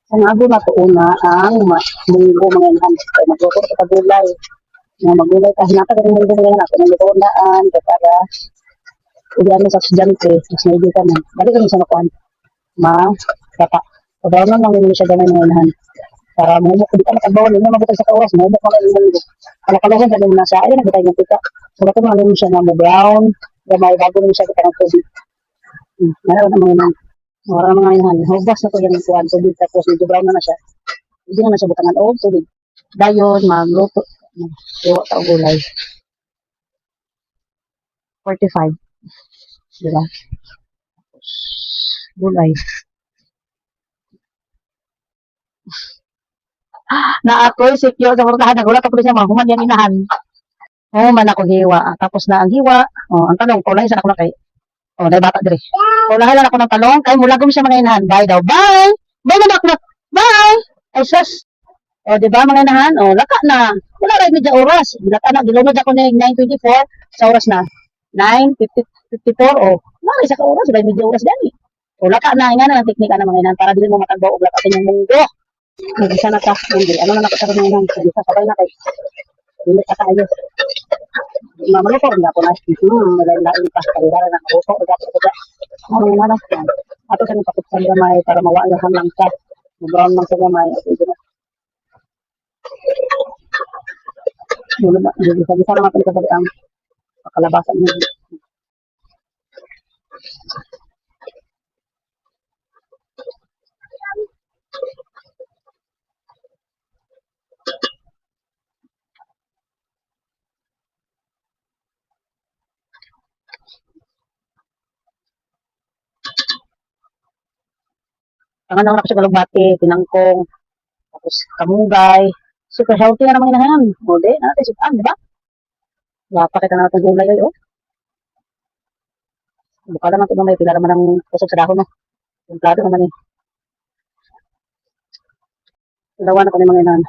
Sa nago na to una ang munggo mga inahan. Kaya magluto ka sa gulay. Mga magulay ka, hinata ka ng munggo mga inahan. Kaya magluto ang daan, para ulian mo sa estudyante, mas maigi ka na. Balik ka sa nakuhan. Kata. Pagbawa na lang siya ganun mga inahan. Para mahumok, hindi ka nakagawa, hindi na mabutay sa kauras, mahumok ka lang yung munggo. Kalakalasan ka din nasa, ayun, nabutay ng pita. So, bato mga siya na brown, gamay, bago mo siya kita ng tubig. Meron na mga inahan. Wala mga inahan. Hubas na to yung kuhan, tubig, tapos medyo brown na siya. Hindi na siya butangan o tubig. Dayon, magluto. Iwa ka o gulay. 45. Diba? Gulay. Na ako secure sa portahan. Nagulat ako siya, mahuman yan inahan. Oo, man ako hiwa. Tapos na ang hiwa. Oh, ang talong, paulahin sa ako na kay. Oh, dahil bata dire. Paulahin lang ako ng talong. Kay mulagom siya mga inahan. Bye daw. Bye! Bye na ako na. Bye! Ay, sus. O, di ba mga inahan? O, laka na. Wala rin medya oras. Laka na. Gilunod ako na yung 9:24 sa oras na. 9:54. O, wala sa ka oras. Wala medya oras gani. O, laka na. Nga na ang teknika ng mga inahan para dili mo matagbaw og laka yung munggo. Isa na ka. Hindi. Ano na nakita ng inahan? Isa sabay na kay. Dili ka tayo. Maluto rin ako na. Malain pa. Kalidara na. Maluto. Ano nga na. Ato sa nang pakit sa gamay para mawala lang ka. Brown lang sa gamay. Sige na. Bisa-bisa naman ito sa ang kalabasan mo. Ang ano na ko sa kalugbati, pinangkong, tapos kamugay. Super healthy na naman inahan. O di, natin sipan, di ba? Wapa kita na itong gulay ay, oh. Buka naman ito may pila naman ang kusog sa dahon, no? Yung plado naman eh. Ilawan ako ng mga inahan.